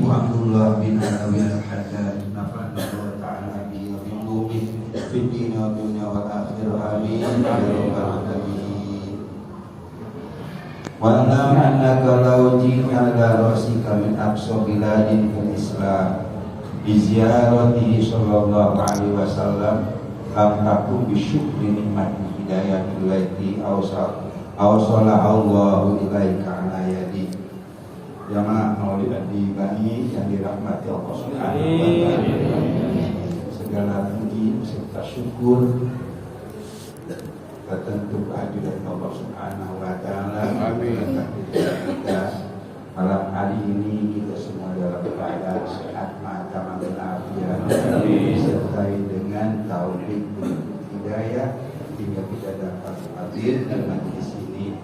Abu Abdullah bin Alawi al-Haddad nafa'ana Allah ta'ala bihi wa bi'ulumihi fid din wa dunya wal akhirah amin ya rabbal alamin. Wa lam annaka law jina la rasika min aqsa biladin fil Islam bi ziyaratihi sallallahu alaihi wasallam lam takun bi syukri nikmat hidayatul lati awsala Allahu ilaika ala yadi. Jamaah maulid Adibani yang dirahmati Allah Subhanahu wa taala. Segala puji serta syukur tentu kehadirat Allah Subhanahu wa taala. Amin. Kita malam hari ini kita semua dalam keadaan sehat, matang, dan afiat, disertai dengan taufik hidayah hingga kita dapat hadir di majlis ini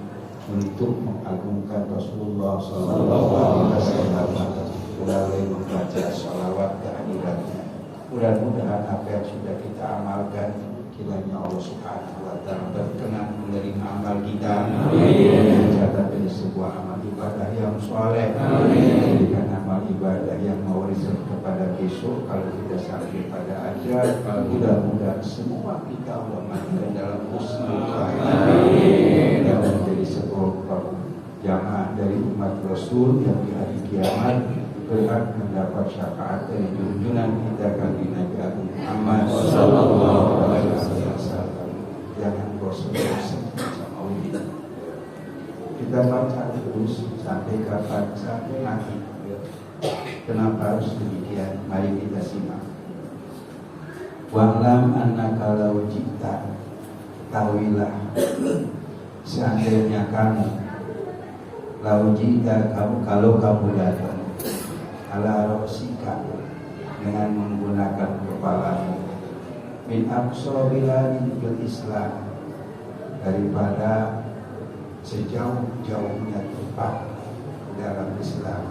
untuk mengagungkan Rasulullah SAW melalui membaca salawat kehadiratnya. Mudah-mudahan apa yang sudah kita amalkan kiranya Allah Subhanahu wa taala berkenan menerima amal kita. Amin. Mencatat dari sebuah amal ibadah yang saleh. Amin. Dengan amal ibadah yang mewariskan kepada besok kalau kita sampai pada ajal. Mudah-mudahan semua kita Allah matikan dalam husnul khatimah dan menjadi sebuah jamaah dari umat Rasul yang di hari kiamat berhak mendapat syafaat dari junjungan kita kami Nabi Agung Muhammad sallallahu alaihi wasallam. Jangan bosan-bosan sama Allah. Kita baca terus sampai kapan? Sampai mati. Kenapa harus demikian? Mari kita simak. Wa'lam annaka law jita, tahuilah seandainya kamu law jita, kalau kamu datang ala rosika dengan menggunakan kepalamu min aqsa biladin fil Islam, daripada sejauh-jauhnya tempat dalam Islam,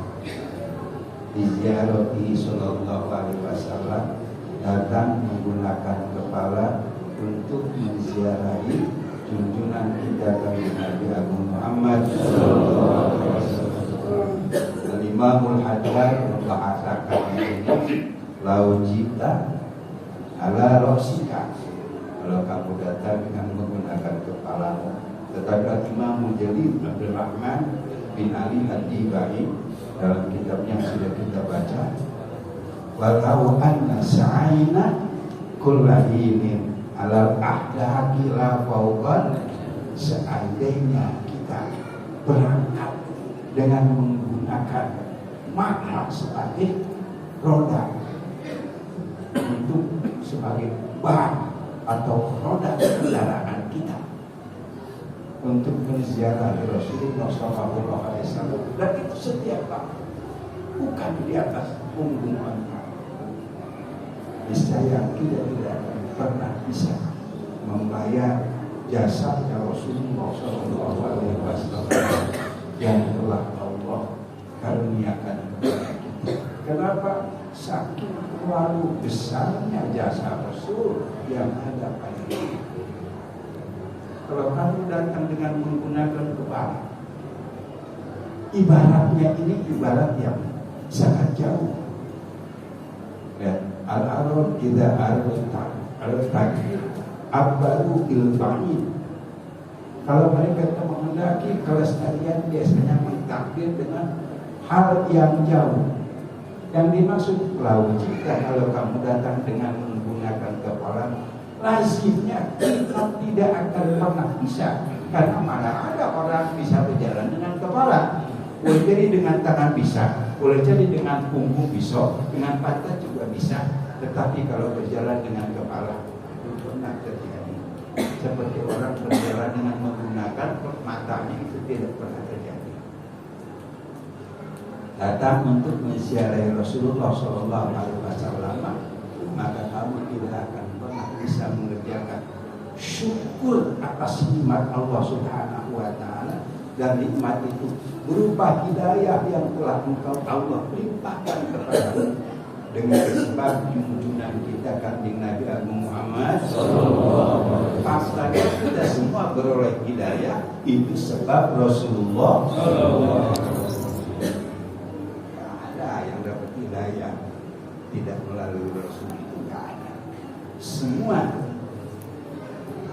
diziarahi sallallahu alaihi wasallam, datang menggunakan kepala untuk menziarahi junjungan kita kami Nabi Agung Muhammad sallallahu alaihi wasallam. Imamul Haddad membahasakan ini laujita ala rosika, kalau kamu datang dengan menggunakan kepalamu. Tetapi Imam Jalil Abdul Rahman bin Ali Ad-Dibai dalam kitabnya yang sudah kita baca, walau anna sa'aina kullahinin alal ahdaki la fawqan, seandainya kita berangkat dengan menggunakan makna sebagai roda untuk sebagai bahan atau roda kendaraan kita untuk menziarah Rasulullah SAW, dan itu setiap tahun, bukan di atas punggung kita. Niscaya kita tidak akan pernah bisa membayar jasa Rasulullah SAW yang telah Allah karuniakan kepada kita. Kenapa? Saking terlalu besarnya jasa Rasul yang ada pada kita. Kalau kamu datang dengan menggunakan kepala, ibaratnya ini ibarat yang sangat jauh. Dan al-arad idza al-taqi abbaru il-ba'id. Kalau mereka menghendaki kelestarian biasanya mentakbir dengan hal yang jauh. Yang dimaksud laut jika kalau kamu datang dengan menggunakan kepala, lazimnya kita tidak akan pernah bisa, karena mana ada orang bisa berjalan dengan kepala. Boleh jadi dengan tangan bisa, boleh jadi dengan punggung bisa, dengan pantat juga bisa. Tetapi kalau berjalan dengan kepala itu pernah terjadi. Seperti orang berjalan dengan menggunakan matanya, itu tidak pernah terjadi. Datang untuk menziarahi Rasulullah SAW, maka kamu tidak akan pernah bisa mengerjakan syukur atas nikmat Allah Subhanahu wa taala, dan nikmat itu berupa hidayah yang telah engkau Allah limpahkan kepadamu dengan sebab junjungan kita kanjeng Nabi Agung Muhammad sallallahu alaihi wasallam. Kita semua beroleh hidayah itu sebab Rasulullah sallallahu alaihi wasallam. Ada yang dapat hidayah tidak melalui Rasul itu nggak ada. Semua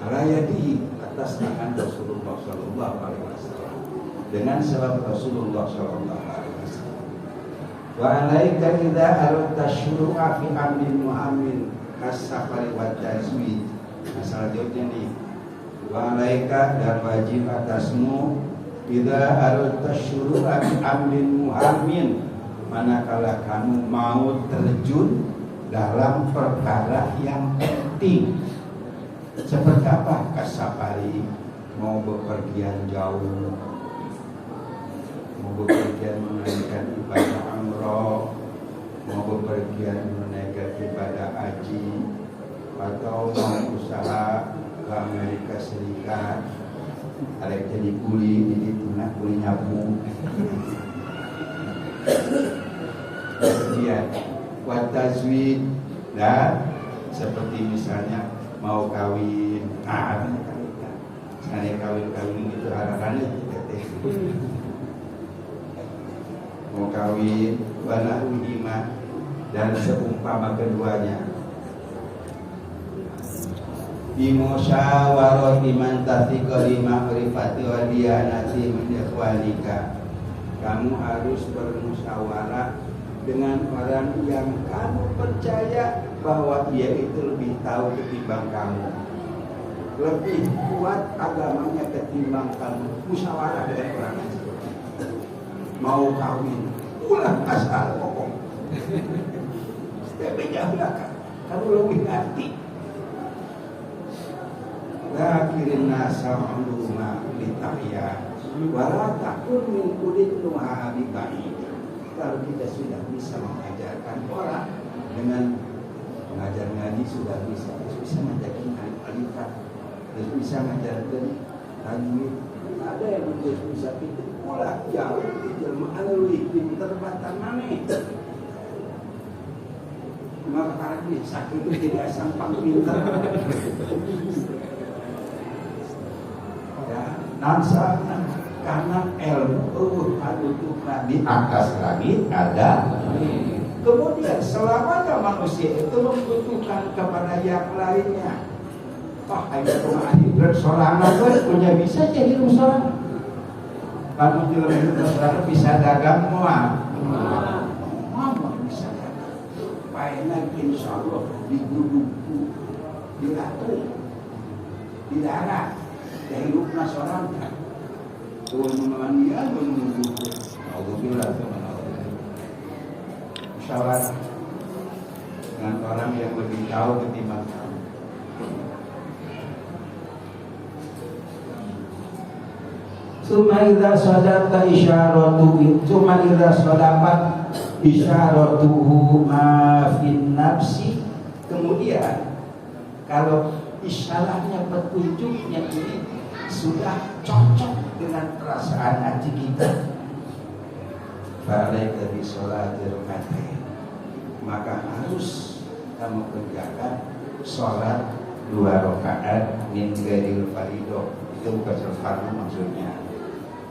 raya di atas tangan Rasulullah Sallallahu Alaihi Wasallam dengan sebab Rasulullah Sallallahu Alaihi Wasallam. Wa alaika idza aradta syuru'a fi amrin mu'amin kasafari wa tajwid. Masalah jawabnya nih. Wa alaika, dan wajib atasmu idza aradta syuru'a fi amrin mu'amin, manakala kamu mau terjun dalam perkara yang penting. Seperti apa? Kasafari, mau bepergian jauh, mau bepergian menunaikan ibadah umroh, mau bepergian menunaikan ibadah haji, atau mau usaha ke Amerika Serikat, ada jadi kuli, jadi tunak kuli nyapu. Kemudian watazwid, dan seperti misalnya mau kawin, sekali kawin itu harapannya mau kawin, wala udima, dan seumpama keduanya. Bimusyawarati man tafiqali ma'rifati wa diyanati min ikhwanika, kamu harus bermusyawarah dengan orang yang kamu percaya bahwa dia itu lebih tahu ketimbang kamu, lebih kuat agamanya ketimbang kamu. Musyawarah dengan orang yang seperti itu. Mau kawin, ulang asal pokok. Setiap beda belakang, kamu lebih ngerti. Lakirin nasa ma'luma litahya wala takun min kulit nuha biba'i. Kalau kita sudah bisa mengajarkan orang dengan mengajar ngaji, sudah bisa ngajakin alif-alifan, terus bisa ngajarkan tajwid. Ada yang terus bisa pintar pula jauh jelmaan lebih pintar batan maneh. Maka arti sakit itu tidak sampang pintar. Ya, nasa karena ilmu di atas langit ada. Kemudian selamanya manusia itu membutuhkan kepada yang lainnya. Hanya rumah hidrat sorangan punya bisa jadi sorangan. Kamu di sorangan bisa dagang muat. Bisa dagang. Paena insya Allah di guduku, di latung, di darat, dari rumah sorangan. Tuhan dia menunggu. Alhamdulillah teman-teman. Musyawarah dengan orang yang lebih tahu ketimbang kamu. Suma idza sadaqta isyaratuhu, suma idza sadaqat isyaratuhu ma fin nafsi. Kemudian kalau isyarahnya, petunjuknya ini sudah cocok dengan perasaan hati kita, fa'alaika bi sholatir rak'atain, maka harus kamu kerjakan sholat 2 rakaat min ghairil fardhu. Itu bukan sholat fardu maksudnya.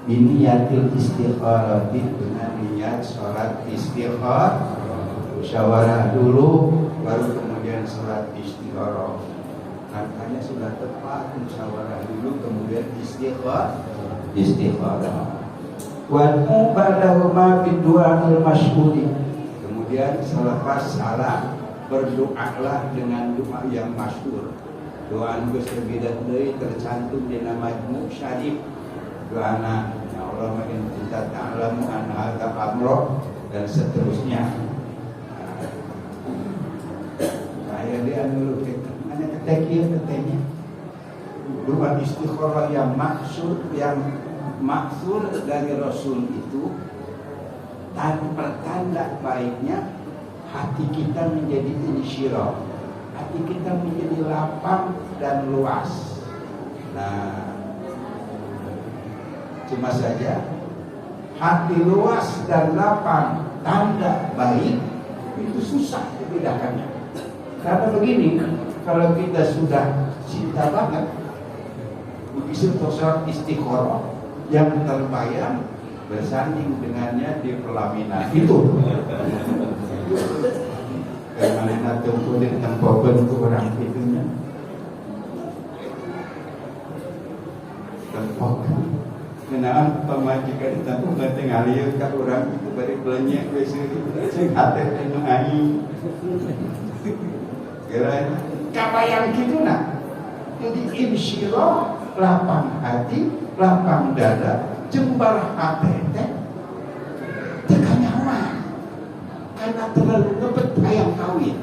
Biniyatil istikharati, dengan niat sholat istikharah. Musyawarah dulu, baru kemudian sholat istikharah. Angkanya sudah tepat, musyawarah dulu kemudian istikharah. Wa ba'dahuma bidu'ail masyhuri, kemudian selepas salam berdoalah dengan doa yang masyhur. Doa anu geus terbidat deui tercantum di Majmu' Syarif. Doana ya Allah ma in kunta ta'lamu anna hadza amra, dan seterusnya. Saya dia dulu hanya katanya doa istikharah yang maksud dari Rasul itu pertanda baiknya hati kita menjadi insyirah, hati kita menjadi lapang dan luas. Nah, cuma saja hati luas dan lapang tanda baik itu susah dibedakannya. Karena begini, kalau kita sudah cinta banget, begitu sholat istikharah yang terbayang bersanding dengannya di pelaminan itu. jika ditampung nanti ngalir ke orang itu bari belenyek beseri sing hate anu aing kira kabayang kitu na jadi insyirah lapang hati lapang dada jembar hati teh tekan nyawa karena terlalu ngebet hayang kawin.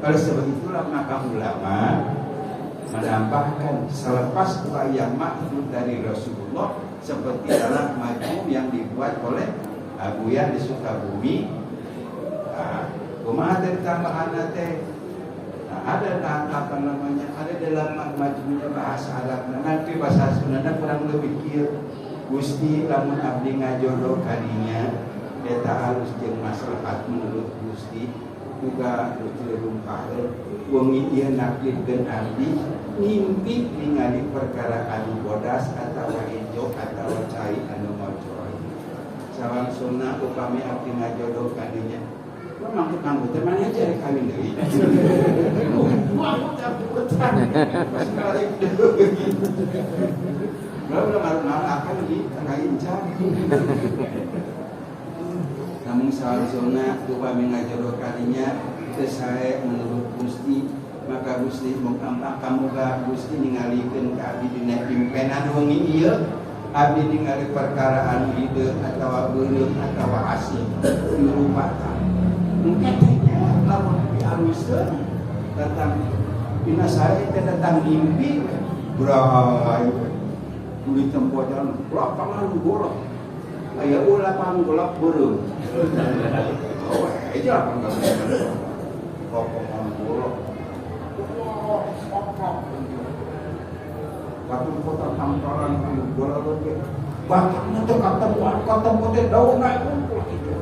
Oleh sebab itulah maka ulama menambahkan selepas wayang makhluk dari Rasulullah seperti dalam majmu yang dibuat oleh Abuyan di Sukabumi. Kumaha dari tambahan teh ada apa namanya, ada dalam majmunya bahasa Arab nanti bahasa Sunda kurang lebih kieu Gusti lamun abdi ngajodoh kadinya eta halus jeung maslahat menurut Gusti juga Gusti rumpaheun wengi ieu naklipkeun abdi ngimpi ningali perkara anu bodas atawa ijo atawa cai anu mocoy sawangsuna upami abdi ngajodoh kadinya memang kanggo teh mana cari kawin deui belum akan di tengah incar. Namun sahaja upami ngajodoh kalinya sesae menurut Gusti maka Gusti kamuga Gusti ningalikeun ka abdi dina impenan wengi ieu abdi ningali perkara anu hideung atawa beureum atawa asing dirupatan mungkin lamun dialuskeun datang dina sae teh datang mimpi brai kulit tempo jalan lapangan golok aya lapangan golok beureum aja lapangan golok batu kota tamparan golok ge bahkan teh ketemu teh daun naik kumpul itu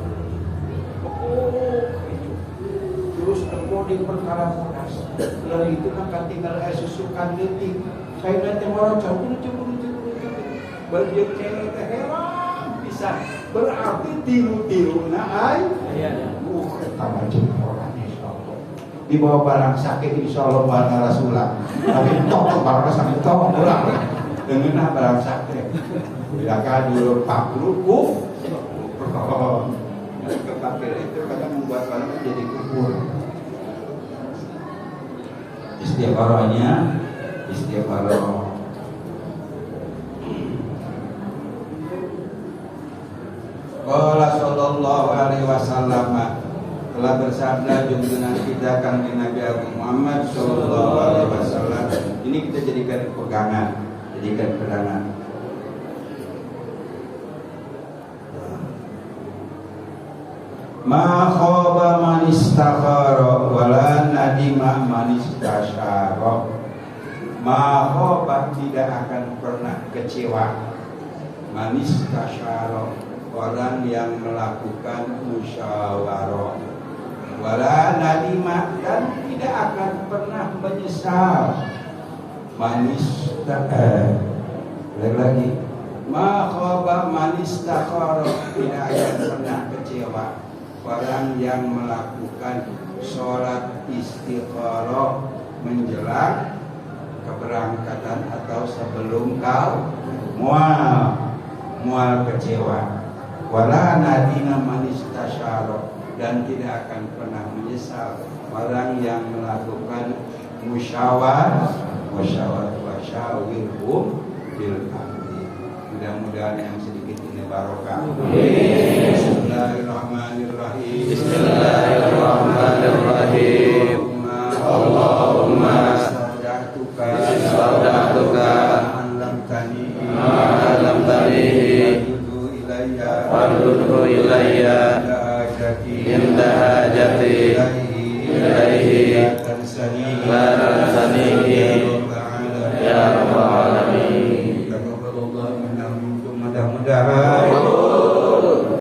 terus terjadi perkara bodas dari itu kan tinggal susukan detik saya nanti orang cemburu berjek cewek teh heran bisa berarti tiru-tiruna ai eta macam orang insyaallah dibawa barang sakit insyaallah barang Rasulullah tapi tok barang sakit tok urang dengan barang sakit tidak dulu pakruku kepake itu kadang membuat barang jadi kubur istiqarahnya istiqarah Qala sallallahu alaihi wasallam telah bersabda junjungan kita Kanjeng Nabi Agung Muhammad sallallahu alaihi wasallam. Ini kita jadikan pegangan. Ma khaba man istakhara wala nadima man istasyara. Ma khaba tidak akan pernah kecewa man istasyara orang yang melakukan musyawarah wala nadima dan tidak akan pernah menyesal manis lagi ma khaba man istakhara tidak akan pernah kecewa orang yang melakukan sholat istikharah menjelang keberangkatan atau sebelum kau mual kecewa wala nadina man istasyara dan tidak akan pernah menyesal orang yang melakukan musyawarah wasyawirhum bil amri. Mudah-mudahan yang sedikit ini barokah. Bismillahirrahmanirrahim. Allahumma astagfirullah Warduhu ilayya Inda hajati Ilaihi La